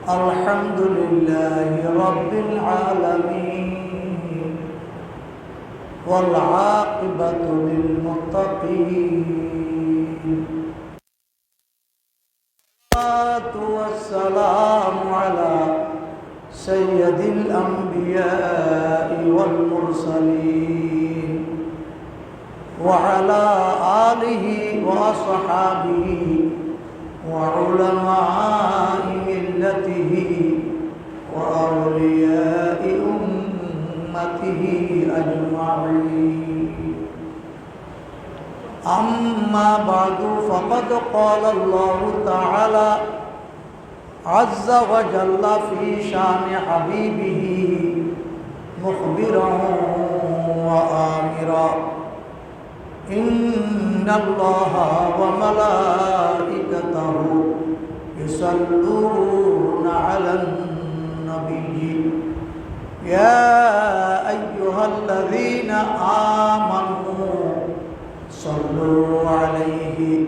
الحمد لله رب العالمين والعاقبة للمتقين والصلاة والسلام على سيد الأنبياء والمرسلين وعلى آله وأصحابه وعلماء ملته وأولياء أمته أجمعين أما بعد فقد قال الله تعالى عز وجل في شان حبيبه مخبرا وآمرا إن الله وملائكته يصلون على النبي يا أيها الذين آمنوا صلوا عليه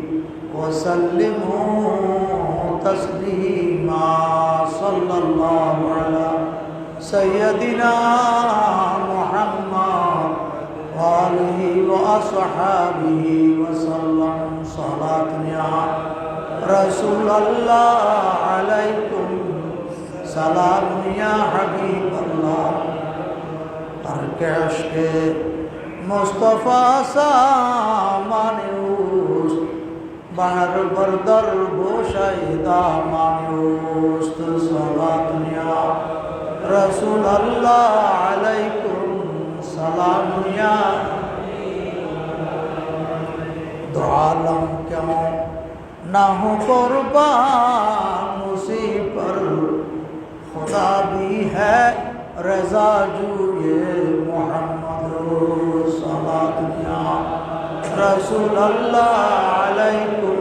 وسلموا تسليما صلى الله على سيدنا محمد وآله وأصحابه وسلم صلاة يا رسول الله عليكم سلام يا حبيب الله ترك عشق مصطفى سامانيوس بحر بردر بوشيدا مانيوس صلاة يا رسول الله عليكم سلام یا دو عالم کیوں نہ ہو قربان اسی پر خدا بھی ہے رضا جوئے محمد صلاۃ یا رسول اللہ علیکم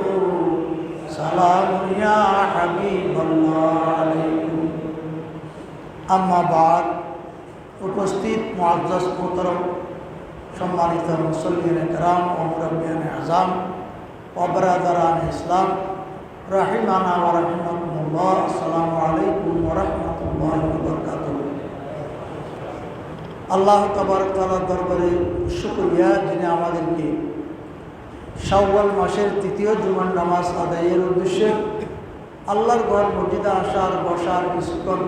سلام یا حبیب اللہ علیکم اما بعد উপস্থিত মুআজ্জাজ মোহতারাম সম্মানিত মুসল্লিন کرام ও মুরব্বিয়ান আযম ও বিরাদারান ইসলাম রাহিমানা ওয়া রাহিমাকুমুল্লাহ আসসালামু আলাইকুম ওয়া রাহমাতুল্লাহি ওয়া বারাকাতুহু আল্লাহ তাবারক তাআলার দরবারে শুকরিয়া যিনি আমাদেরকে শাওয়াল মাসের তৃতীয় জুমার নামাজ আদায়ের উদ্দেশ্যে আল্লাহর ঘর মসজিদে আসার বসার কিছুক্ষণ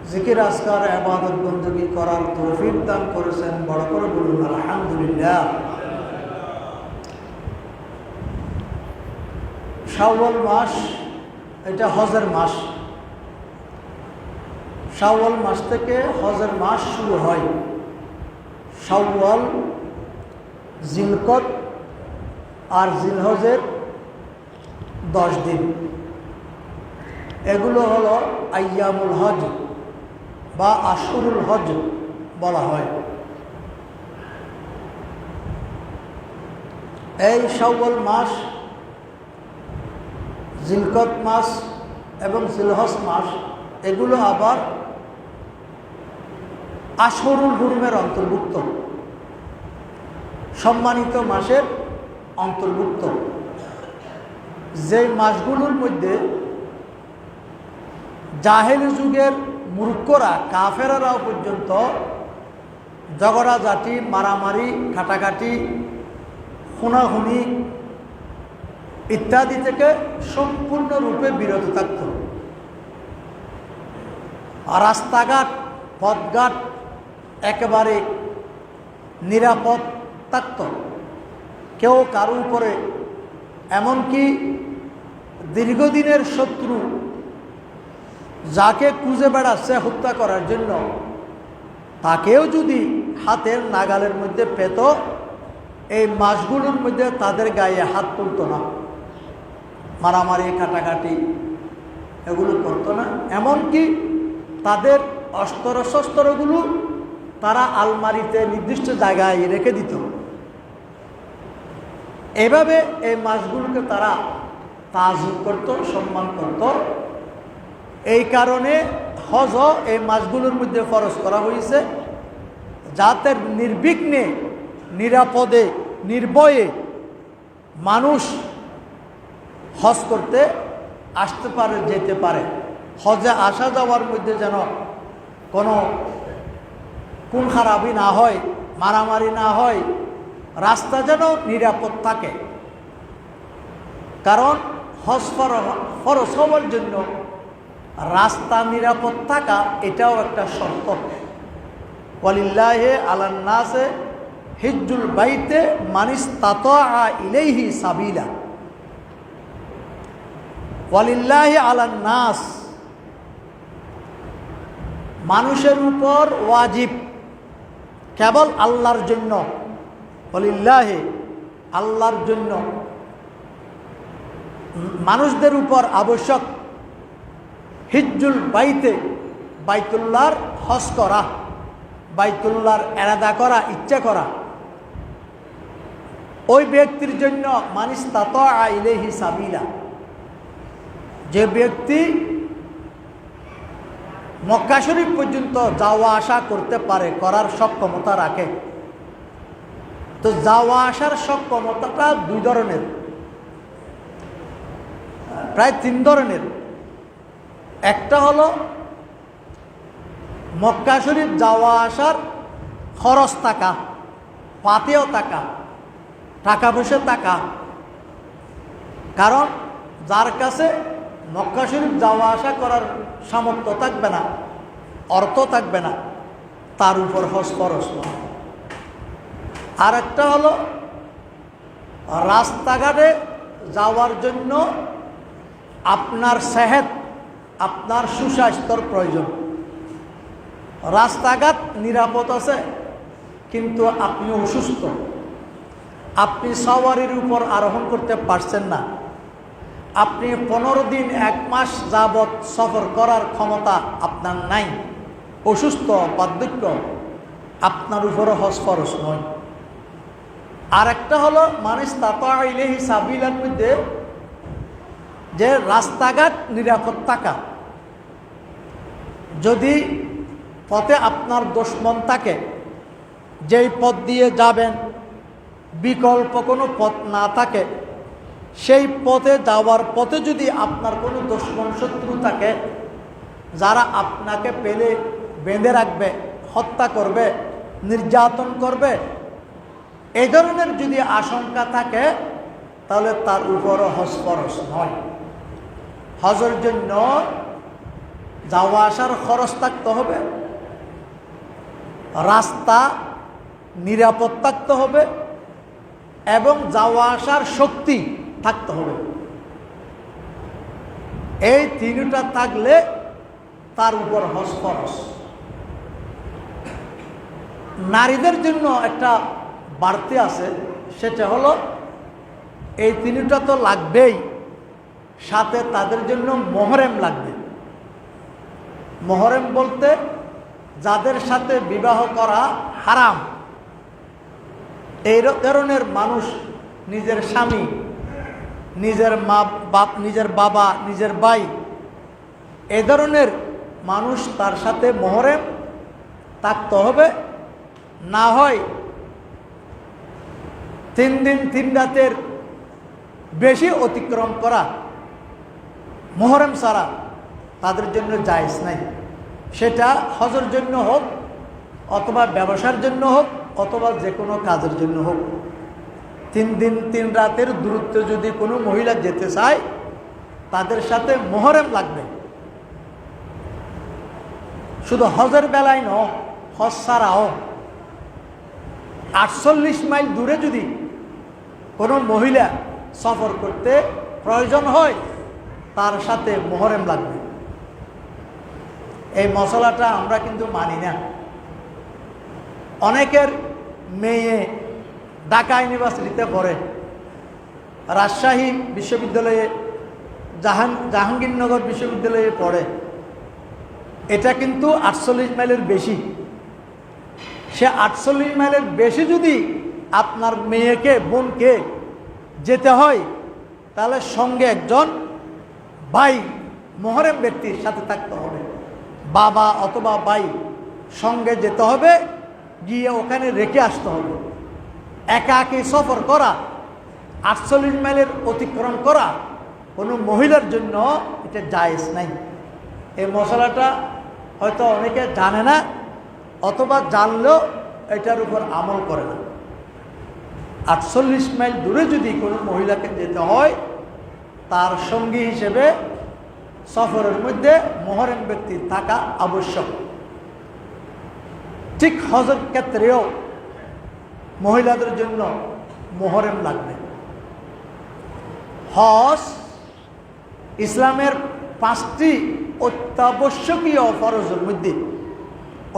জিকির আজকার ইবাদত বندگی করার তৌফিক দান করেছেন বড় করে বলুন আলহামদুলিল্লাহ শাওয়াল মাস এটা হজের মাস শাওয়াল মাস থেকে হজের মাস শুরু হয় শাওয়াল জিলকদ আর জিলহজের 10 দিন এগুলো হলো আইয়ামুল হজ বা আশহুরুল হজ বলা হয় এই শাওয়াল মাস জিলকদ মাস এবং জিলহজ মাস এগুলো আবার আশহুরুল হুরুমের অন্তর্ভুক্ত সম্মানিত মাসের অন্তর্ভুক্ত যে মাসগুলোর মধ্যে জাহেলি যুগের মূর্খরা কাফেরারাও পর্যন্ত ঝগড়াঝাটি মারামারি কাটাকাটি খুনাখুনি ইত্যাদি থেকে সম্পূর্ণরূপে বিরত থাকত আর রাস্তাঘাট পথঘাট একেবারে নিরাপদ থাকত কেউ কারো উপরে এমনকি দীর্ঘদিনের শত্রু যাকে খুঁজে বেড়াচ্ছে হত্যা করার জন্য তাকেও যদি হাতের নাগালের মধ্যে পেত এই মাসগুলোর মধ্যে তাদের গায়ে হাত তুলত না মারামারি কাটাকাটি এগুলো করত না এমনকি তাদের অস্ত্র শস্ত্রগুলো তারা আলমারিতে নির্দিষ্ট জায়গায় রেখে দিত এভাবে এই মাসগুলোকে তারা তাজিম করত সম্মান করত এই কারণে হজ এই মাসগুলোর মধ্যে ফরজ করা হয়েছে যাতে নির্বিঘ্নে নিরাপদে নির্ভয়ে মানুষ হজ করতে আসতে পারে যেতে পারে হজে আসা যাওয়ার মধ্যে যেন কোনো খুন খারাপি না হয়, মারামারি না হয়, রাস্তা যেন নিরাপদ থাকে। কারণ হজ ফরজ হওয়ার জন্য রাস্তা নিরাপদ থাকা এটাও একটা শর্ত। ওয়ালিল্লাহি আলান নাসে হিজ্জুল বাইতে মান ইসতাতা ইলাইহি সাবিলা। ওয়ালিল্লাহি আলান নাস, মানুষের উপর ওয়াজিব কেবল আল্লাহর জন্য। ওয়ালিল্লাহি, আল্লাহর জন্য মানুষদের উপর আবশ্যক হিজ্জুল বাইতে, বাইতুল্লাহর হজ করা, বাইতুল্লাহর এরাদা করা, ইচ্ছা করা। ওই ব্যক্তির জন্য মান ইসতাতা ইলাইহি সাবিলা, যে ব্যক্তি মক্কা শরীফ পর্যন্ত যাওয়া আসা করতে পারে, করার সক্ষমতা রাখে। তো যাওয়া আসার সক্ষমতাটা দুই ধরনের, প্রায় তিন ধরনের। একটা হলো মক্কা শরীফ যাওয়া আসার খরচ টাকা, পাতেও টাকা, টাকা পয়সা টাকা। কারণ যার কাছে মক্কা শরীফ যাওয়া আসা করার সামর্থ্য থাকবে না, অর্থ থাকবে না, তার উপর হজ ফরজ নয়। আর একটা হলো রাস্তাঘাটে যাওয়ার জন্য আপনার সেহত, আপনার সুস্বাস্থ্যর প্রয়োজন। রাস্তাঘাট নিরাপদ আছে কিন্তু আপনি অসুস্থ, আপনি সওয়ারির উপর আরোহণ করতে পারছেন না, আপনি 15 দিন 1 মাস যাবৎ সফর করার ক্ষমতা আপনার নাই, অসুস্থ, বার্ধক্য, আপনার উপরও হজ ফরজ নয়। আর একটা হলো মান ইসতাতা ইলাইহি সাবিলার মধ্যে যে রাস্তাঘাট নিরাপদ থাকা। যদি পথে আপনার দুশমন থাকে, যেই পথ দিয়ে যাবেন বিকল্প কোনো পথ না থাকে, সেই পথে যাওয়ার পথে যদি আপনার কোনো দুশমন শত্রু থাকে, যারা আপনাকে পেলে বেঁধে রাখবে, হত্যা করবে, নির্যাতন করবে, এই ধরনের যদি আশঙ্কা থাকে, তাহলে তার উপরও হজ ফরজ নয়। হজের জন্য যাওয়া আসার খরচ থাকতে হবে, রাস্তা নিরাপদ থাকতে হবে এবং যাওয়া আসার শক্তি থাকতে হবে। এই তিনটা থাকলে তার উপর হজ ফরজ। নারীদের জন্য একটা বাড়তি আছে, সেটা হলো এই তিনটা তো লাগবেই, সাথে তাদের জন্য মোহরেম লাগবে। মোহরেম বলতে যাদের সাথে বিবাহ করা হারাম, এই ধরনের মানুষ, নিজের স্বামী, নিজের মা বাপ, নিজের বাবা, নিজের ভাই, এই ধরনের মানুষ, তার সাথে মোহরেম থাকতে হবে। না হয় 3 দিন 3 রাতের বেশি অতিক্রম করা মোহরম ছাড়া তাদের জন্য জায়েজ নাই। সেটা হজের জন্য হোক, অথবা ব্যবসার জন্য হোক, অথবা যে কোনো কাজের জন্য হোক। 3 দিন 3 রাতের দূরত্বে যদি কোনো মহিলা যেতে চায়, তাদের সাথে মোহরম লাগবে। শুধু হজের বেলায় নয়, হজ ছাড়াও 48 মাইল দূরে যদি কোনো মহিলা সফর করতে প্রয়োজন হয়, তার সাথে মোহরম লাগবে। এই মশলাটা আমরা কিন্তু মানি না। অনেকের মেয়ে ঢাকা ইউনিভার্সিটিতে পড়ে, রাজশাহী বিশ্ববিদ্যালয়ে, জাহাঙ্গীরনগর বিশ্ববিদ্যালয়ে পড়ে, এটা কিন্তু 48 মাইলের বেশি। সে 48 মাইলের বেশি যদি আপনার মেয়েকে, বোনকে যেতে হয়, তাহলে সঙ্গে একজন ভাই, মোহরম ব্যক্তির সাথে থাকতে হবে। বাবা অথবা ভাই সঙ্গে যেতে হবে, গিয়ে ওখানে রেখে আসতে হবে। একা একি সফর করা, 48 মাইলের অতিক্রম করা কোনো মহিলার জন্য এটা জায়েজ নাই। এই মশলাটা হয়তো অনেকে জানে না, অথবা জানলেও এটার উপর আমল করে না। 48 মাইল দূরে যদি কোনো মহিলাকে যেতে হয়, তার সঙ্গী হিসেবে সফরের মধ্যে মুহররম ব্যক্তি থাকা আবশ্যক। ঠিক হজের ক্ষেত্রেও মহিলাদের জন্য মুহররম লাগবে। হজ ইসলামের 5টি অত্যাবশ্যকীয় ফরজের মধ্যে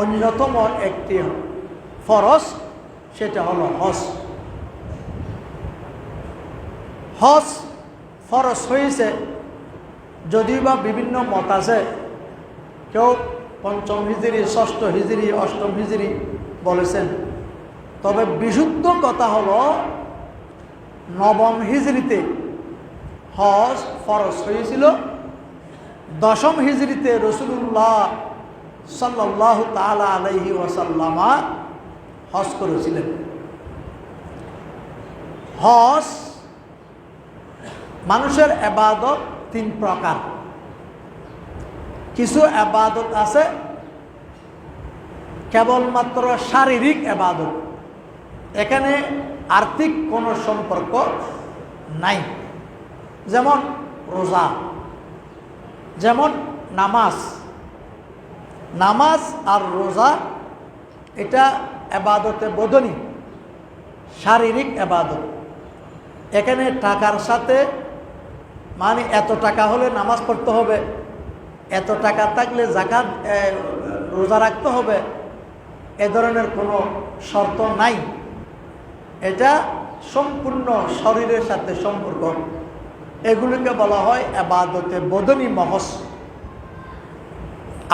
অন্যতম একটি ফরজ, সেটা হলো হজ। হজ ফরজ হয়েছে, যদিও বা বিভিন্ন মত আছে, কেউ 5ম হিজরি, 6ষ্ঠ হিজরি, 8ম হিজরি বলেছেন। তবে বিশুদ্ধ কথা হলো 9ম হিজরিতে হজ ফরজ হয়েছিল। 10ম হিজরিতে রাসূলুল্লাহ সাল্লাল্লাহু তাআলা আলাইহি ওয়াসাল্লাম হজ করেছিলেন। হজ মানুষের ইবাদত 3 প্রকার। কিছু ইবাদত আছে কেবলমাত্র শারীরিক ইবাদত, এখানে আর্থিক কোনো সম্পর্ক নাই, যেমন রোজা, যেমন নামাজ। নামাজ আর রোজা এটা ইবাদতে বদনী, শারীরিক ইবাদত। এখানে টাকার সাথে, মানে এত টাকা হলে নামাজ পড়তে হবে, এত টাকা থাকলে যাকাত রোজা রাখতে হবে, এ ধরনের কোনো শর্ত নাই। এটা সম্পূর্ণ শরীরের সাথে সম্পর্ক। এগুলিকে বলা হয় ইবাদতে বদনী মহজ।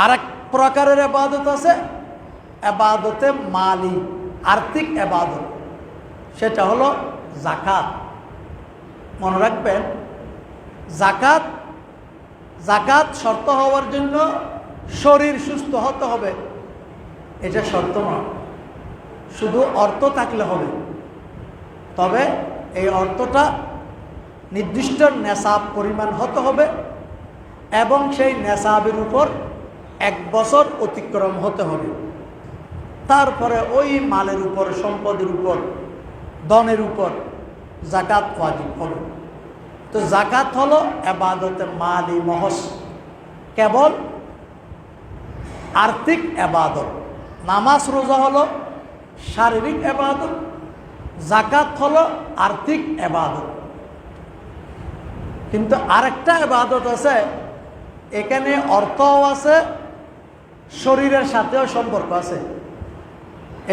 আর এক প্রকারের ইবাদত আছে ইবাদতে মালি, আর্থিক ইবাদত, সেটা হলো যাকাত। মনে রাখবেন, যাকাত শর্ত হওয়ার জন্য শরীর সুস্থ হতে হবে, এটা শর্ত নয়। শুধু অর্থ থাকলে হবে, তবে এই অর্থটা নির্দিষ্ট নেশাব পরিমাণ হতে হবে এবং সেই নেশাবের উপর 1 বছর অতিক্রম হতে হবে। তারপরে ওই মালের উপর, সম্পদের উপর, ধনের উপর যাকাত ওয়াজিব হবে। তো যাকাত হলো ইবাদতে মালি মহজ, কেবল আর্থিক ইবাদত। নামাজ রোজা হলো শারীরিক ইবাদত, যাকাত হলো আর্থিক ইবাদত। কিন্তু আরেকটা ইবাদত আছে, এখানে অর্থও আছে, শরীরের সাথেও সম্পর্ক আছে।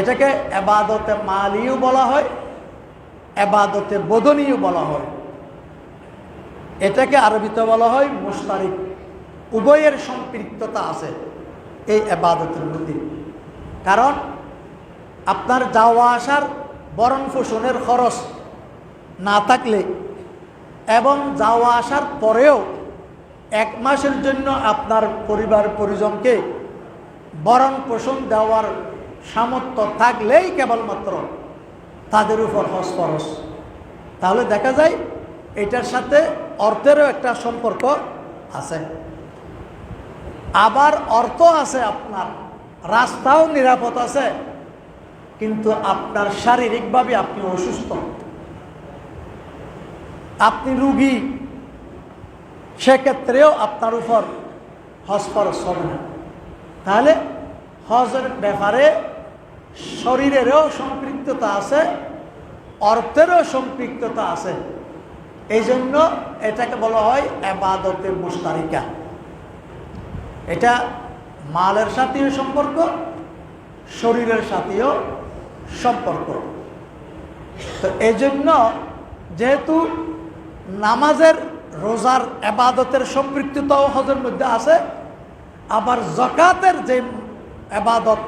এটাকে ইবাদতে মালিও বলা হয়, ইবাদতে বদনীও বলা হয়। এটাকে আরবিতে বলা হয় মুশতারিক। উভয়ের সম্পৃক্ততা আছে এই ইবাদতের মধ্যে। কারণ আপনার যাওয়া আসার ভরণ পোষণের খরচ না থাকলে এবং যাওয়া আসার পরেও 1 মাসের জন্য আপনার পরিবার পরিজনকে ভরণ পোষণ দেওয়ার সামর্থ্য থাকলেই কেবলমাত্র তাদের উপর হজ ফরজ। তাহলে দেখা যায় এটার সাথে অর্থেরও একটা সম্পর্ক আছে। আবার অর্থ আছে, আপনার রাস্তাও নিরাপদ আছে, কিন্তু আপনার শারীরিকভাবে আপনি অসুস্থ, আপনি রোগী, সেক্ষেত্রেও আপনার উপর হজ ফরজ হবে না। তাহলে হজের ব্যাপারে শরীরেরও সম্পৃক্ততা আছে, অর্থেরও সম্পৃক্ততা আছে। এই জন্য এটাকে বলা হয় ইবাদতে মুশতারিকা। এটা মালের সাথেও সম্পর্ক, শরীরের সাথেও সম্পর্ক। তো এই জন্য যেহেতু নামাজের, রোজার, ইবাদতের সম্পৃক্ততাও হজের মধ্যে আছে, আবার যাকাতের যে ইবাদত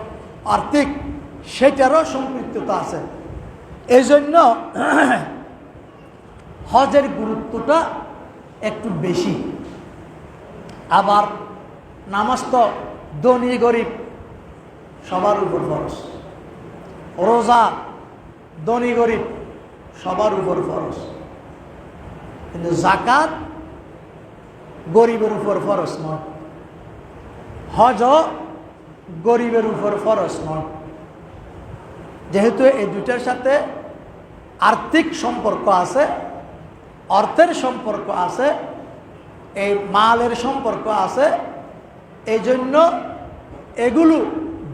আর্থিক, সেটারও সম্পৃক্ততা আছে। এই জন্য হজের গুরুত্বটা একটু বেশি। আবার নামাজ তো ধনী গরিব সবার উপর ফরজ, রোজা ধনী গরিব সবার উপর ফরজ, কিন্তু যাকাত গরিবের উপর ফরজ নয়। হজ গরিবের উপর ফরজ নয়, যেহেতু এই দুইটার সাথে আর্থিক সম্পর্ক আছে, অর্থের সম্পর্ক আছে, এই মালের সম্পর্ক আছে, এই জন্য এগুলো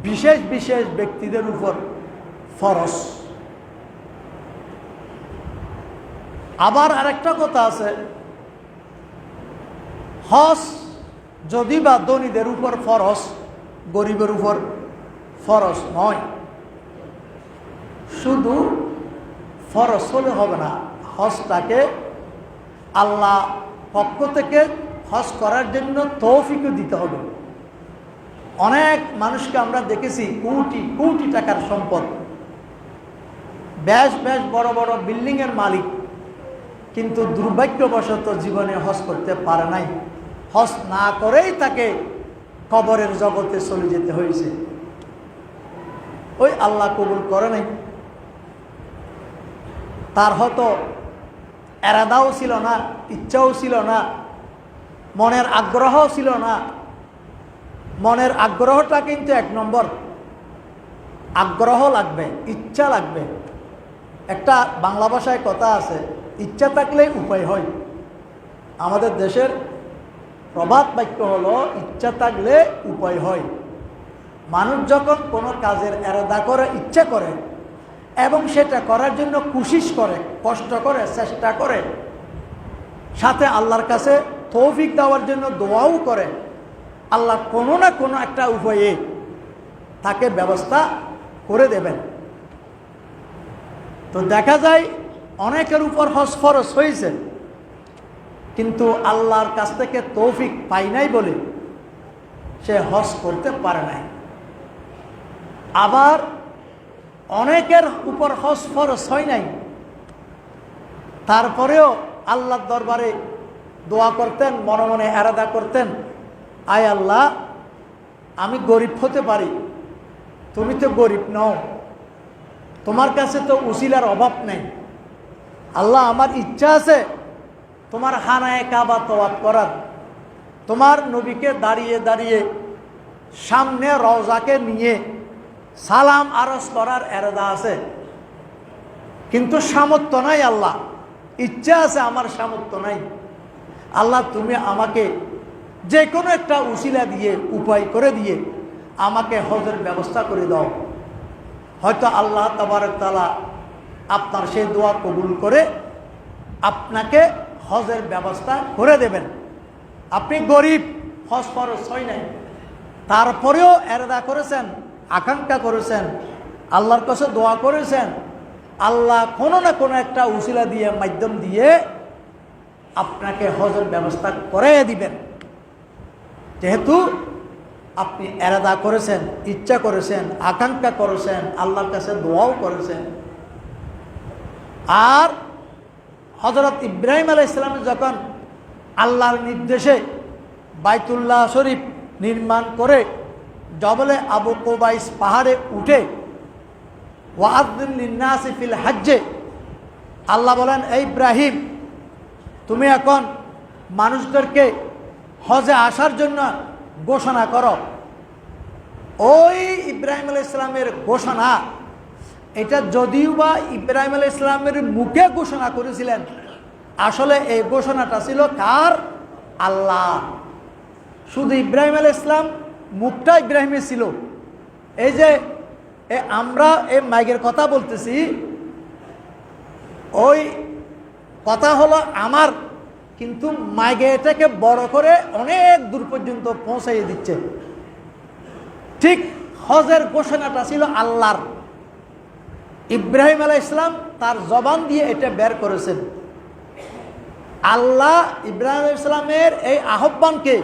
বিশেষ বিশেষ ব্যক্তিদের উপর ফরজ। আবার আরেকটা কথা আছে, হজ যদি বা ধনীদের উপর ফরজ, গরিবের উপর ফরজ নয়। শুধু ফরজ হলে হবে না, হজটাকে আল্লাহ পক্ষ থেকে হজ করার জন্য তৌফিকও দিতে হবে। অনেক মানুষকে আমরা দেখেছি কোটি কোটি টাকার সম্পদ, বেশ বেশ বড় বড় বিল্ডিংয়ের মালিক, কিন্তু দুর্ভাগ্যবশত জীবনে হজ করতে পারে নাই। হজ না করেই তাকে কবরের জগতে চলে যেতে হয়েছে। ওই আল্লাহ কবুল করে নাই। তার হয়তো এরাদাও ছিল না, ইচ্ছাও ছিল না, মনের আগ্রহও ছিল না। মনের আগ্রহটা কিন্তু এক নম্বর, আগ্রহ লাগবে, ইচ্ছা লাগবে। একটা বাংলা ভাষায় কথা আছে, ইচ্ছা থাকলে উপায় হয়। আমাদের দেশের প্রবাদ বাক্য হলো, ইচ্ছা থাকলে উপায় হয়। মানুষ যখন কোনো কাজের এরাদা করে, ইচ্ছা করে এবং সেটা করার জন্য কোশিশ করে, কষ্ট করে, চেষ্টা করে, সাথে আল্লাহর কাছে তৌফিক দেওয়ার জন্য দোয়াও করে, আল্লাহ কোনো না কোনো একটা উপায়ে তাকে ব্যবস্থা করে দেবেন। তো দেখা যায় অনেকের উপর হজ ফরজ হয়েছে, কিন্তু আল্লাহর কাছ থেকে তৌফিক পাই নাই বলে সে হজ করতে পারে নাই। আবার অনেকের উপর হজ ফরজ হয় নাই, তারপরেও আল্লাহর দরবারে দোয়া করতেন, মনে মনে এরাদা করতেন, আয় আল্লাহ, আমি গরিব হতে পারি, তুমি তো গরিব নও, তোমার কাছে তো উসিলার অভাব নেই। আল্লাহ, আমার ইচ্ছা আছে তোমার খানায়ে কাবা তওয়াফ করার, তোমার নবীকে দাঁড়িয়ে দাঁড়িয়ে সামনে রওজাকে নিয়ে সালাম আরজ করার এরাদা আছে, কিন্তু সামর্থ্য নাই। আল্লাহ, ইচ্ছা আছে, আমার সামর্থ্য নাই। আল্লাহ, তুমি আমাকে যে কোনো একটা উসিলা দিয়ে, উপায় করে দিয়ে আমাকে হজের ব্যবস্থা করে দাও। হয়তো আল্লাহ তাবারক তাআলা আপনার সেই দোয়া কবুল করে আপনাকে হজের ব্যবস্থা করে দেবেন। আপনি গরিব, হজ ফরজ হয় নাই, তারপরেও এরাদা করেছেন, আকাঙ্ক্ষা করেছেন, আল্লাহর কাছে দোয়া করেছেন, আল্লাহ কোনো না কোনো একটা উসিলা দিয়ে, মাধ্যম দিয়ে আপনাকে হজের ব্যবস্থা করে দিবেন। যেহেতু আপনি এরাদা করেছেন, ইচ্ছা করেছেন, আকাঙ্ক্ষা করেছেন, আল্লাহর কাছে দোয়াও করেছেন। আর হযরত ইব্রাহিম আলাইহিস সালাম যখন আল্লাহর নির্দেশে বাইতুল্লাহ শরীফ নির্মাণ করে জবলে আবু কুবাইস পাহাড়ে উঠে ওয়াআযিন লিন-নাসি ফিল হজ্জে, আল্লাহ বলেন, এই ইব্রাহিম, তুমি এখন মানুষদেরকে হজে আসার জন্য ঘোষণা করো। ওই ইব্রাহিম আলাইহিস সালামের ঘোষণা, এটা যদিও বা ইব্রাহিম আলাইহিস সালামের মুখে ঘোষণা করেছিলেন, আসলে এই ঘোষণাটা ছিল কার? আল্লাহ। শুধু ইব্রাহিম আলাইহিস সালাম, মুখটা ইব্রাহিমের ছিল। এই যে আমরা এই মাইকের কথা বলতেছি, ওই কথা হলো আমার, কিন্তু মাইকে এটাকে বড় করে অনেক দূর পর্যন্ত পৌঁছাইয়ে দিচ্ছে। ঠিক হজের ঘোষণাটা ছিল আল্লাহর। ইব্রাহিম আলাইহিস সালাম তার জবান দিয়ে এটা বের করেছেন। আল্লাহ ইব্রাহিম আলাইহিস সালামের এই আহ্বানকে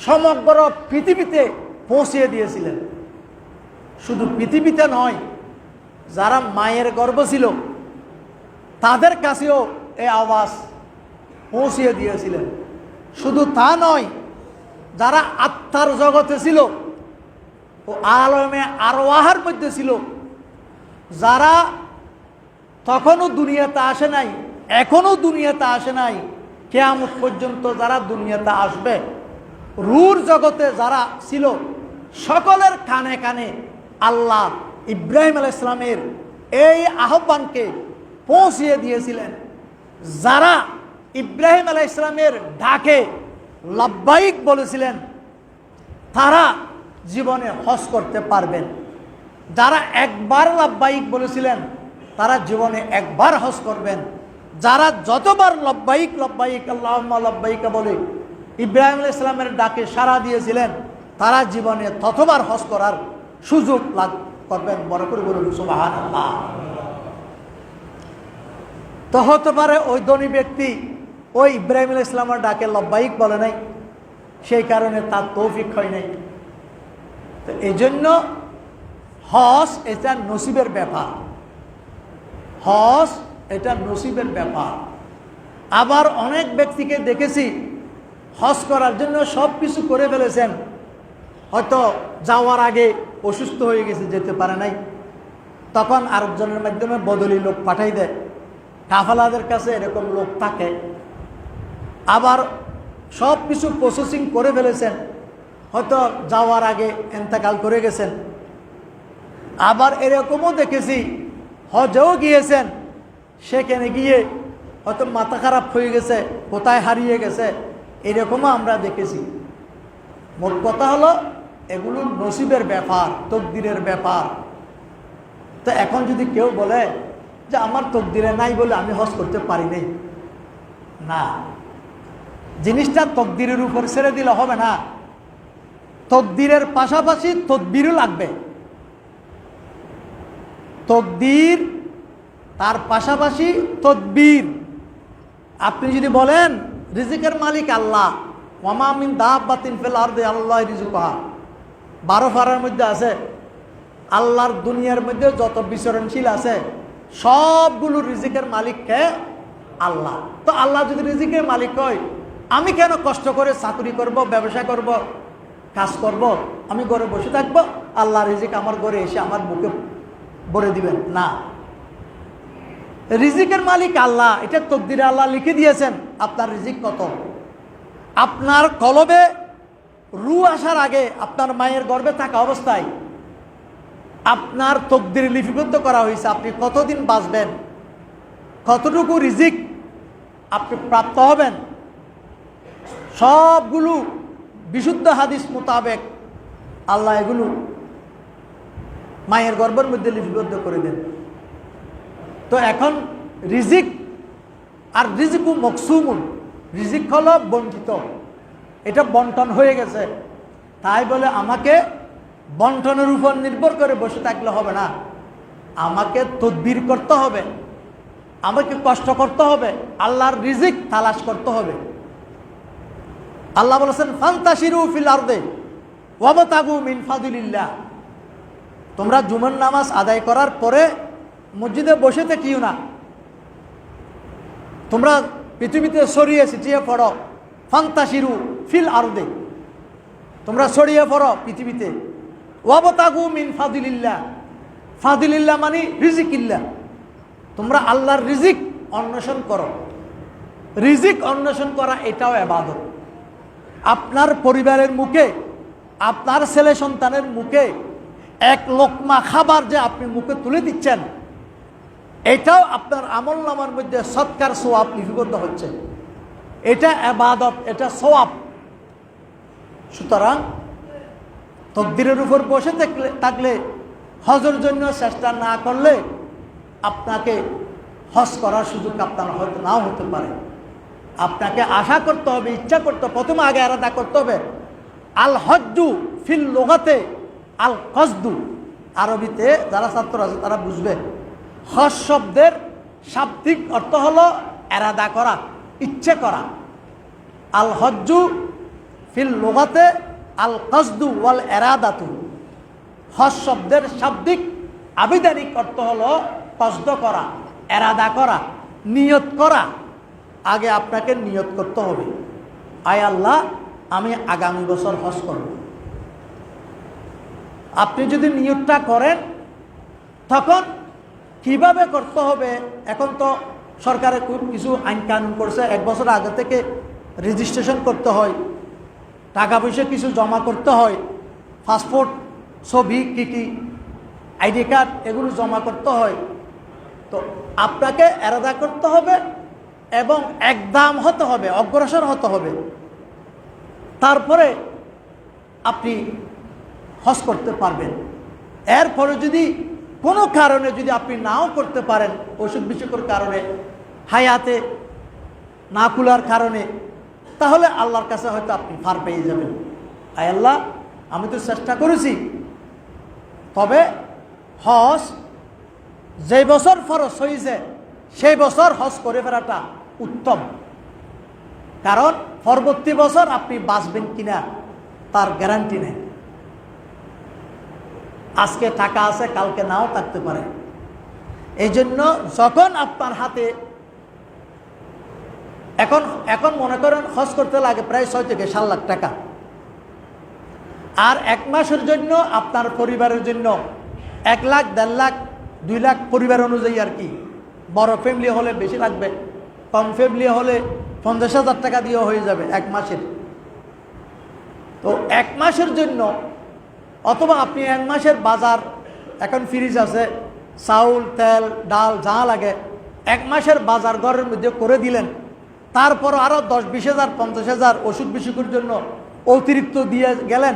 সমগ্র পৃথিবীতে পৌঁছিয়ে দিয়েছিলেন। শুধু পৃথিবীতে নয়, যারা মায়ের গর্ভ ছিল তাদের কাছেও এই আওয়াজ পৌঁছিয়ে দিয়েছিলেন। শুধু তা নয়, যারা আত্মার জগতে ছিল ও আলমে আরওয়াহের মধ্যে ছিল, যারা তখনও দুনিয়াতে আসে নাই, এখনও দুনিয়াতে আসে নাই, কিয়ামত পর্যন্ত যারা দুনিয়াতে আসবে, রূর জগতে যারা ছিল সকলের কানে কানে আল্লাহ ইব্রাহিম আলাইহিস সালামের এই আহ্বানকে পৌঁছিয়ে দিয়েছিলেন। যারা ইব্রাহিম আলাইহিস সালামের ডাকে লাব্বাইক বলেছিলেন তারা জীবনে হজ করতে পারবেন। যারা একবার লাব্বাইক বলেছিলেন তারা জীবনে একবার হজ করবেন। যারা যতবার লব্বাইক লব্বাইক আল্লাহুম্মা লব্বাইক বলে ইব্রাহিম আলাইহিস সালামের ডাকে সাড়া দিয়েছিলেন তারা জীবনে ততবার হজ করার সুযোগ লাভ করবেন। বড় করে বলুন সুবহানাল্লাহ। তো হতে পারে ওই ধনী ব্যক্তি ওই ইব্রাহিম আলাইহিস সালামের ডাকে লব্বাইক বলে নাই, সেই কারণে তার তৌফিক হয় নাই। তো এই জন্য হজ এটা নসিবের ব্যাপার, হজ এটা নসিবের ব্যাপার। আবার অনেক ব্যক্তিকে দেখেছি হজ করার জন্য সব কিছু করে ফেলেছেন, হয়তো যাওয়ার আগে অসুস্থ হয়ে গেছে, যেতে পারে নাই, তখন আরেকজনের মাধ্যমে বদলি লোক পাঠাই দেয়। কাফালাদের কাছে এরকম লোক থাকে। আবার সব কিছু প্রসেসিং করে ফেলেছেন, হয়তো যাওয়ার আগে ইন্তেকাল করে গেছেন। আবার এরকমও দেখেছি হজেও গিয়েছেন, সেখানে গিয়ে হয়তো মাথা খারাপ হয়ে গেছে, কোথায় হারিয়ে গেছে, এরকমও আমরা দেখেছি। মোট কথা হলো এগুলো নসিবের ব্যাপার, তকদিরের ব্যাপার। তো এখন যদি কেউ বলে যে আমার তকদিরে নাই বলে আমি হজ করতে পারি নাই, না, জিনিসটা তকদিরের উপর ছেড়ে দিলে হবে না। তকদিরের পাশাপাশি তদবিরও লাগবে। তকদির তার পাশাপাশি তদবির। আপনি যদি বলেন রিজিকের মালিক আল্লাহ, ওয়ামা মিন দাব্বাতিন ফিল আরদি আল্লাহু রিজকুহা, 12 পারার মধ্যে আছে আল্লাহর দুনিয়ার মধ্যে যত বিচরণশীল আছে সবগুলো রিজিকের মালিক কে? আল্লাহ। তো আল্লাহ যদি রিজিকের মালিক হয়, আমি কেন কষ্ট করে চাকরি করব, ব্যবসা করব, কাজ করব, আমি ঘরে বসে থাকবো, আল্লাহ রিজিক আমার ঘরে এসে আমার বুকে ভরে দিবেন? না, রিজিকের মালিক আল্লাহ, এটা তকদিরে আল্লাহ লিখে দিয়েছেন আপনার রিজিক কত। আপনার কলবে রু আসার আগে, আপনার মায়ের গর্ভে থাকা অবস্থায় আপনার তকদিরে লিপিবদ্ধ করা হয়েছে আপনি কতদিন বাঁচবেন, কতটুকু রিজিক আপনি প্রাপ্ত হবেন, সবগুলো বিশুদ্ধ হাদিস মোতাবেক আল্লাহ এগুলো মায়ের গর্ভের মধ্যে লিপিবদ্ধ করে দেন। তো এখন রিজিক আর রিজিকু মকসুমুন, রিজিক হলো বঞ্চিত, এটা বন্টন হয়ে গেছে। তাই বলে আমাকে বন্টনের উপর নির্ভর করে বসে থাকলে হবে না, আমাকে তদবির করতে হবে, আমাকে কষ্ট করতে হবে, আল্লাহর রিজিক তালাশ করতে হবে। আল্লাহ বলেছেন ফান্তাশিরু ফিল আরদে ওয়াবতাগু মিন ফাদলিল্লাহ, তোমরা জুমার নামাজ আদায় করার পরে মসজিদে বসে থাকিও না, তোমরা পৃথিবীতে ছড়িয়ে ছিটিয়ে পড়ো। ফান্তাশিরু ফিল আরদে, তোমরা ছড়িয়ে পড়ো পৃথিবীতে। ওয়াবতাগু মিন ফাদলিল্লাহ, ফাদলিল্লাহ মানে রিজিকিল্লাহ, তোমরা আল্লাহর রিজিক অন্বেষণ করো। রিজিক অন্বেষণ করা এটাও ইবাদত। আপনার পরিবারের মুখে, আপনার ছেলে সন্তানের মুখে এক লোকমা খাবার যে আপনি মুখে তুলে দিচ্ছেন, এটাও আপনার আমল নামার মধ্যে সৎকার সওয়াব লিপিবদ্ধ হচ্ছে, এটা ইবাদত, এটা সওয়াব। সুতরাং তকদিরের উপর বসে থাকলে, হজের জন্য চেষ্টা না করলে আপনাকে হজ করার সুযোগ আপনার হয়তো নাও হতে পারে। আপনাকে আশা করতে হবে, ইচ্ছা করতে হবে, প্রথমে আগে আলাদা করতে হবে। আল হজ্জু ফিল লুগাতে আল কসদু, আরবিতে যারা ছাত্র আছে তারা বুঝবে। হজ শব্দের শাব্দিক অর্থ হলো এরাদা করা, ইচ্ছে করা। আল হজ্জু ফিল লুগাতে আল কসদু ওয়াল এরাদাতু, হজ শব্দের শাব্দিক আবিধানিক অর্থ হলো কসদ করা, এরাদা করা, নিয়ত করা। আগে আপনাকে নিয়ত করতে হবে, আয় আল্লাহ আমি আগামী বছর হজ করব। আপনি যদি নিয়তটা করেন, তখন কিভাবে করতে হবে, এখন তো সরকারের কিছু আইন কানুন করছে, 1 বছর আগে থেকে রেজিস্ট্রেশন করতে হয়, টাকা পয়সা কিছু জমা করতে হয়, পাসপোর্ট, ছবি, কিটি, আইডি কার্ড এগুলো জমা করতে হয়। তো আপনাকে এরাদা করতে হবে এবং একদম হতে হবে, অগ্রসর হতে হবে। তারপরে আপনি হজ করতে পারবেন। এরপরে যদি কোনো কারণে যদি আপনি নাও করতে পারেন, অসুখ বিসুখের কারণে, হায়াতে না কুলার কারণে, তাহলে আল্লাহর কাছে হয়তো আপনি পার পেয়ে যাবেন। আয় আল্লাহ, আমি তো চেষ্টা করেছি, তবে হজ যে বছর ফরজ হয়েছে সেই বছর হজ করে ফেরাটা উত্তম। কারণ পরবর্তী বছর আপনি বাঁচবেন কিনা তার গ্যারান্টি নেই। আজকে টাকা আছে, কালকে নাও থাকতে পারে। এই জন্য যখন আপনার হাতে এখন মনে করেন হজ করতে লাগে প্রায় 6 থেকে 7 লাখ টাকা, আর 1 মাসের জন্য আপনার পরিবারের জন্য 1 লাখ, 1.5 লাখ, 2 লাখ পরিবার অনুযায়ী আর কি। বড় ফ্যামিলি হলে বেশি লাগবে, কম ফ্যামিলি হলে 50,000 টাকা দিয়েও হয়ে যাবে 1 মাসের। তো 1 মাসের জন্য, অথবা আপনি 1 মাসের বাজার, এখন ফ্রিজ আছে, চাউল, তেল, ডাল যা লাগে 1 মাসের বাজার ঘরের মধ্যে করে দিলেন। তারপর আরও 10-20,000, 50,000 ওষুধ বিসুখের জন্য অতিরিক্ত দিয়ে গেলেন।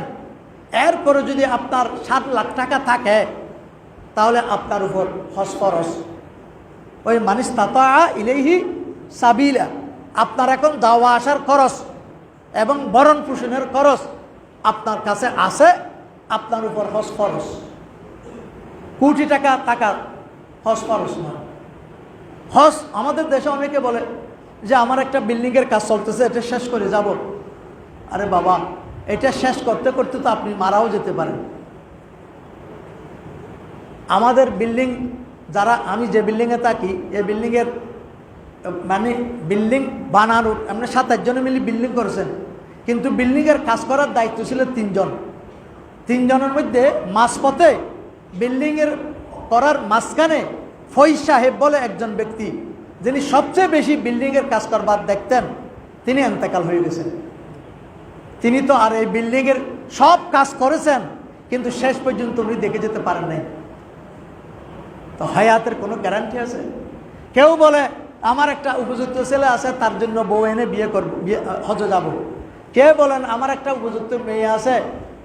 এরপরে যদি আপনার 7 লাখ টাকা থাকে, তাহলে আপনার উপর হজ ফরজ। ওই মানিস্তাতা ইলাইহি সাবিলা, আপনার এখন যাওয়া আসার খরচ এবং ভরণ পোষণের খরচ আপনার কাছে আছে, আপনার উপর হজ ফরজ। কোটি টাকা টাকার হজ ফরজ নয়। হজ আমাদের দেশে অনেকে বলে যে আমার একটা বিল্ডিংয়ের কাজ চলতেছে, এটা শেষ করে যাব। আরে বাবা, এটা শেষ করতে করতে তো আপনি মারাও যেতে পারেন। আমাদের বিল্ডিং, যারা, আমি যে বিল্ডিংয়ে থাকি, এই বিল্ডিংয়ের মানে বিল্ডিং বানানোর এমনি 7-8 জনে মিলে বিল্ডিং করেছেন, কিন্তু বিল্ডিংয়ের কাজ করার দায়িত্ব ছিল 3 জন। 3 জনের মধ্যে মাঝপথে বিল্ডিংয়ের করার মাঝখানে ফৈজ সাহেব বলে একজন ব্যক্তি, যিনি সবচেয়ে বেশি বিল্ডিংয়ের কাজ করবার দেখতেন, তিনি ইন্তেকাল হয়ে গেছেন। তিনি তো আর এই বিল্ডিংয়ের সব কাজ করেছেন, কিন্তু শেষ পর্যন্ত উনি দেখে যেতে পারেন নাই। তো হায়াতের কোনো গ্যারান্টি আছে? কেউ বলে আমার একটা উপযুক্ত ছেলে আছে, তার জন্য বউ এনে বিয়ে করব, হজে যাব। কে বলেন আমার একটা উপযুক্ত মেয়ে আছে,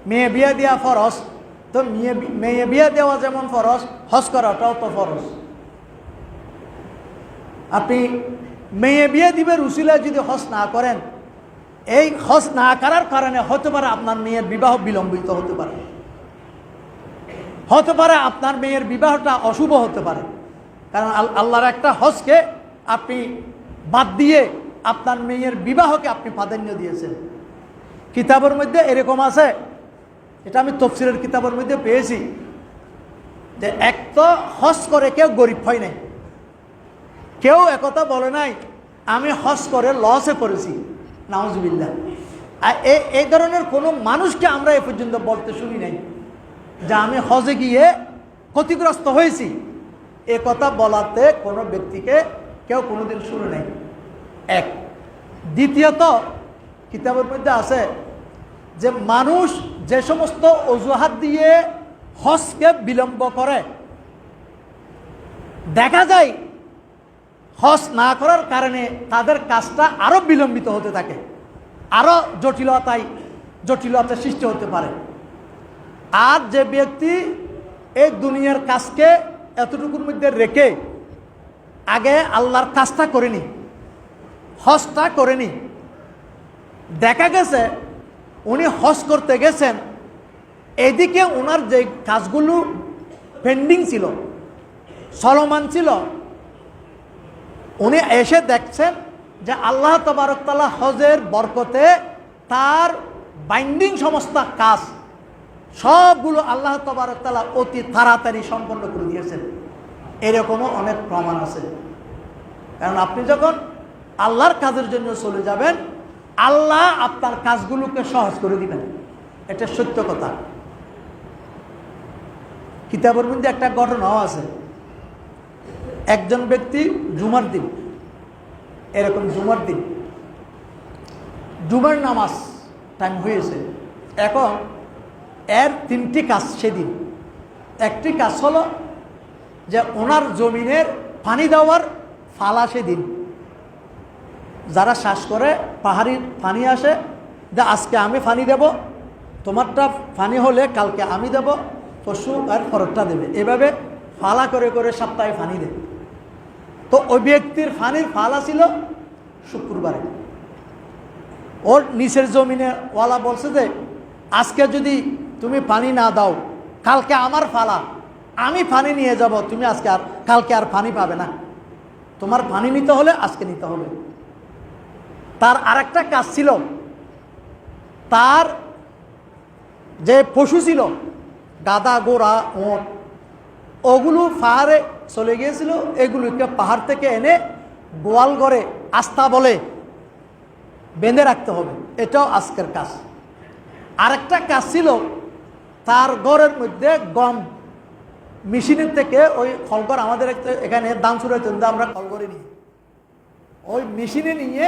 মেয়ে বিয়ে দেওয়া ফরজ। তো মেয়ে বিয়ে দেওয়া যেমন ফরজ, হজ করাটাও তো ফরজ। আপনি মেয়ে বিয়ে দিবের উসিলায় যদি হজ না করেন, এই হজ না করার কারণে হতে পারে আপনার মেয়ের বিবাহ বিলম্বিত হতে পারে, হতে পারে আপনার মেয়ের বিবাহটা অশুভ হতে পারে। কারণ আল্লাহর একটা হজকে আপনি বাদ দিয়ে আপনার মেয়ের বিবাহকে আপনি প্রাধান্য দিয়েছেন। কিতাবের মধ্যে এরকম আছে, এটা আমি তফসিরের কিতাবের মধ্যে পেয়েছি, যে এক তো হজ করে কেউ গরিব হয় নাই, কেউ একথা বলে নাই আমি হজ করে লসে পড়েছি, নাউজুবিল্লাহ। আর এই ধরনের কোনো মানুষকে আমরা এ পর্যন্ত বলতে শুনি নাই যে আমি হজে গিয়ে ক্ষতিগ্রস্ত হয়েছি। এ কথা বলাতে কোনো ব্যক্তিকে কেউ কোনোদিন শুনে নাই। এক, দ্বিতীয়ত কিতাবের মধ্যে আছে যে মানুষ যে সমস্ত অজুহাত দিয়ে হজকে বিলম্ব করে, দেখা যায় হজ না করার কারণে তাদের কাজটা আরও বিলম্বিত হতে থাকে, আরও জটিলতা সৃষ্টি হতে পারে। আর যে ব্যক্তি এই দুনিয়ার কাজকে এতটুকুর মধ্যে রেখে আগে আল্লাহর কাজটা করেনি, হজটা করেনি, দেখা গেছে উনি হজ করতে গেছেন, এদিকে ওনার যে কাজগুলো পেন্ডিং ছিল, চলমান ছিল, উনি এসে দেখছেন যে আল্লাহ তাবারক তাআলা হজের বরকতে তার বাইন্ডিং সমস্ত কাজ সবগুলো আল্লাহ তাবারক তাআলা অতি তাড়াতাড়ি সম্পন্ন করে দিয়েছেন। এরকমও অনেক প্রমাণ আছে। কারণ আপনি যখন আল্লাহর কাজের জন্য চলে যাবেন, আল্লাহ আপনার কাজগুলোকে সহজ করে দিবেন, এটা সত্য কথা। কিতাবের মধ্যে একটা ঘটনাও আছে। একজন ব্যক্তি জুমার দিন, এরকম জুমার দিন জুমার নামাজ টাইম হয়েছে। এখন এর 3টি কাজ সেদিন। একটি কাজ হলো যে ওনার জমিনের পানি দেওয়ার ফালা সেদিন। যারা শ্বাস করে পাহাড়ি পানি আসে, যে আজকে আমি পানি দেব, তোমারটা পানি হলে কালকে আমি দেব, পশু আর ফরতটা দেবে, এভাবে ফালা করে করে সপ্তাহে পানি দেবে। তো ওই ব্যক্তির পানির ফালা ছিল শুক্রবারে। ওর নিচের জমিনে ওয়ালা বলছে যে আজকে যদি তুমি পানি না দাও, কালকে আমার ফালা, আমি পানি নিয়ে যাব, তুমি আজকে আর কালকে আর পানি পাবে না, তোমার পানি নিতে হলে আজকে নিতে হবে। তার আরেকটা কাজ ছিল, তার যে পশু ছিল গাধা গোড়া ওঁট, ওগুলো পাহাড়ে চলে গিয়েছিল, এগুলোকে পাহাড় থেকে এনে গোয়াল ঘরে আস্থা বলে বেঁধে রাখতে হবে, এটাও আজকের কাজ। আরেকটা কাজ ছিল, তার ঘরের মধ্যে গম মেশিনের থেকে ওই খলঘর, আমাদের এখানে দাম সুরাইতে আমরা খলঘরে নিই, ওই মেশিনে নিয়ে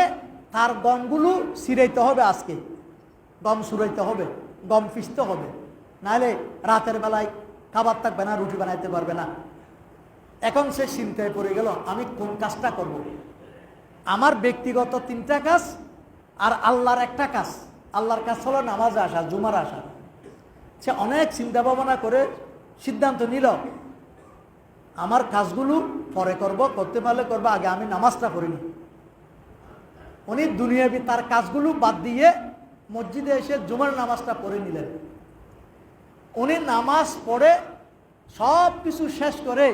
তার গমগুলো ছিঁড়াইতে হবে, আজকে গম সুরাইতে হবে, গম পিষতে হবে, নাহলে রাতের বেলায় খাবার থাকবে না, রুটি বানাইতে পারবে না। এখন সে চিন্তায় পড়ে গেল, আমি কোন কাজটা করব? আমার ব্যক্তিগত 3টা কাজ আর আল্লাহর একটা কাজ। আল্লাহর কাজ হলো নামাজে আসা, জুমার আসা। সে অনেক চিন্তা ভাবনা করে সিদ্ধান্ত নিল, আমার কাজগুলো পরে করব, করতে পারলে করবো, আগে আমি নামাজটা পড়িনি। উনি দুনিয়াবি তার কাজগুলো বাদ দিয়ে মসজিদে এসে জুমার নামাজটা পড়ে নিলেন। উনি নামাজ পড়ে সব কিছু শেষ করে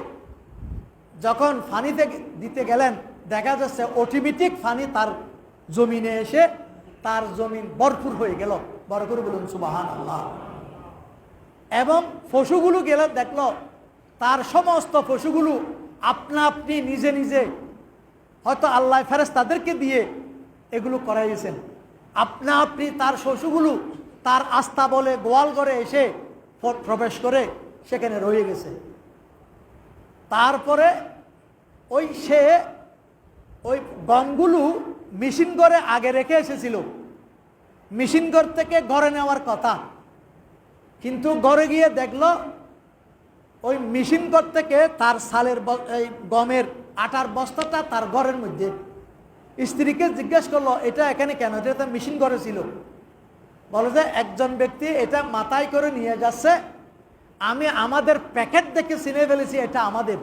যখন পানিতে দিতে গেলেন, দেখা যাচ্ছে অটোমেটিক পানি তার জমিনে এসে তার জমিন ভরপুর হয়ে গেল। বড় করে বলুন সুবহানাল্লাহ। এবং পশুগুলো গেলে দেখলো তার সমস্ত পশুগুলো আপনা আপনি নিজে নিজে, হয়তো আল্লাহ ফেরেশতাদেরকে দিয়ে এগুলো করাইয়েছেন, আপনা আপনি তার পশুগুলো তার আস্থা বলে গোয়াল ঘরে এসে প্রবেশ করে সেখানে রয়ে গেছে। তারপরে সে ওই গমগুলো মেশিন ঘরে আগে রেখে এসেছিল, মেশিন ঘর থেকে ঘরে নেওয়ার কথা, কিন্তু ঘরে গিয়ে দেখলো ওই মেশিন ঘর থেকে তার সালের এই গমের আটার বস্তাটা তার ঘরের মধ্যে। স্ত্রীকে জিজ্ঞেস করলো, এটা এখানে কেন? এটা তো মেশিন ঘরে ছিল। বলে যে একজন ব্যক্তি এটা মাথায় করে নিয়ে যাচ্ছে, আমি আমাদের প্যাকেট দেখে চিনে ফেলেছি এটা আমাদের।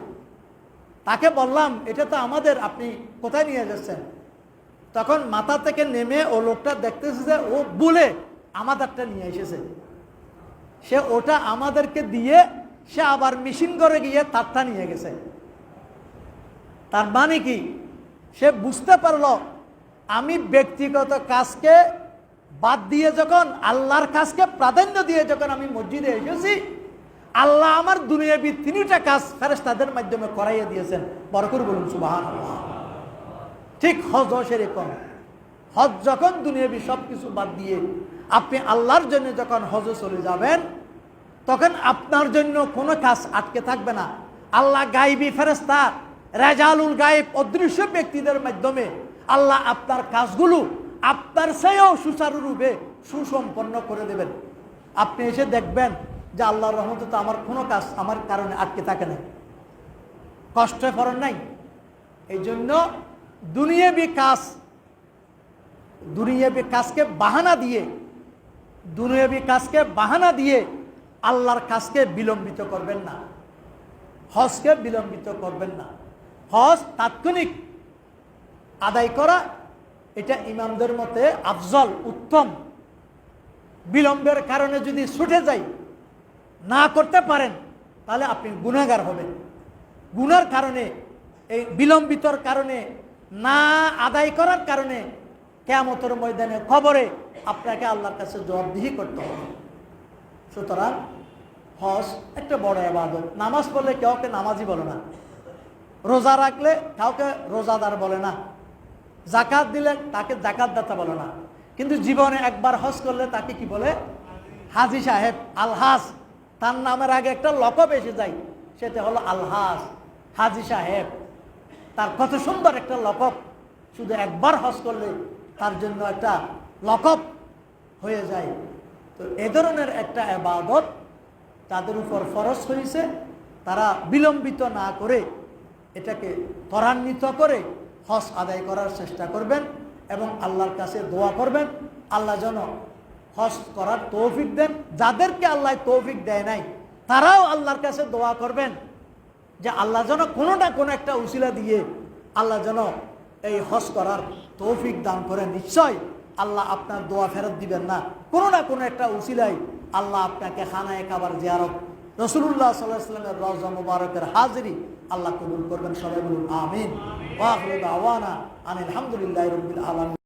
তাকে বললাম এটা তো আমাদের, আপনি কোথায় নিয়ে যাচ্ছেন? তখন মাথা থেকে নেমে ও লোকটা দেখতেছে যে ও বলে আমাদেরটা নিয়ে এসেছে। সে ওটা আমাদেরকে দিয়ে সে আবার মেশিন ঘরে গিয়ে তারটা নিয়ে গেছে। তার মানে কি? সে বুঝতে পারলো আমি ব্যক্তিগত কাজকে বাদ দিয়ে যখন আল্লাহর কাজকে প্রাধান্য দিয়ে যখন আমি মসজিদে এসেছি, আল্লাহ আমার দুনিয়াবি 3টা কাজ ফেরেশতাদের মাধ্যমে করাইয়া দিয়েছেন। বড় করে বলুন সুবহানাল্লাহ। ঠিক হজ সেরকম। হজ যখন দুনিয়াবি সব কিছু বাদ দিয়ে আপনি আল্লাহর জন্য যখন হজে চলে যাবেন, তখন আপনার জন্য কোনো কাজ আটকে থাকবে না। আল্লাহ গায়েবী ফেরেশতা, রাজালুল গায়েব, অদৃশ্য ব্যক্তিদের মাধ্যমে আল্লাহ আপনার কাজগুলো আপনার চেয়েও সুচারুরূপে সুসম্পন্ন করে দেবেন। আপনি এসে দেখবেন যে আল্লাহর রহমতে তো আমার কোনো কাজ আমার কারণে আটকে থাকে না, কষ্টে পড়েন নাই। এই জন্য দুনিয়াবি কাজকে বাহানা দিয়ে আল্লাহর কাজকে বিলম্বিত করবেন না, হজকে বিলম্বিত করবেন না। হজ তাৎক্ষণিক আদায় করা, এটা ইমামদের মতে আফজল, উত্তম। বিলম্বের কারণে যদি ছুটে যাই, না করতে পারেন, তাহলে আপনি গুনাহগার হবেন। গুনার কারণে, এই বিলম্বিতর কারণে, না আদায় করার কারণে কিয়ামতের ময়দানে কবরে আপনাকে আল্লাহর কাছে জবাবদিহি করতে হবে। সুতরাং হজ একটা বড় ইবাদত। নামাজ পড়লে কাউকে নামাজি বলে না, রোজা রাখলে কাউকে রোজাদার বলে না, জাকাত দিলে তাকে জাকাতদাতা বলে না। কিন্তু জীবনে একবার হজ করলে তাকে কি বলে? হাজি সাহেব, আলহাজ। তার নামের আগে একটা লকব এসে যায়, সেটা হলো আলহাজ, হাজি সাহেব। তার কত সুন্দর একটা লকব। শুধু একবার হজ করলে তার জন্য একটা লকব হয়ে যায়। তো এ ধরনের একটা ইবাদত তাদের উপর ফরজ হয়েছে, তারা বিলম্বিত না করে এটাকে ত্বরান্বিত করে হজ আদায় করার চেষ্টা করবেন এবং আল্লাহর কাছে দোয়া করবেন আল্লাহ যেন হজ করার তৌফিক দেন। যাদেরকে আল্লাহ তৌফিক দেয় নাই তারাও আল্লাহর কাছে দোয়া করবেন যে আল্লাহ যেন কোনো না কোনো একটা উসিলা দিয়ে আল্লাহ যেন এই হজ করার তৌফিক দান করেন। নিশ্চয় আল্লাহ আপনার দোয়া ফেরত দিবেন না, কোনো না কোনো একটা উসিলায় আল্লাহ আপনাকে খানায়ে কাবার জিয়ারত, রাসূলুল্লাহ সাল্লাল্লাহু আলাইহি ওয়াসাল্লামের রওজা মুবারকের হাজিরি আল্লাহ কবুল করবেন। সবাই বলুন আমিন। ওয়া আখিরু দাওয়ানা আনিল হামদুলিল্লাহি রাব্বিল আলামিন।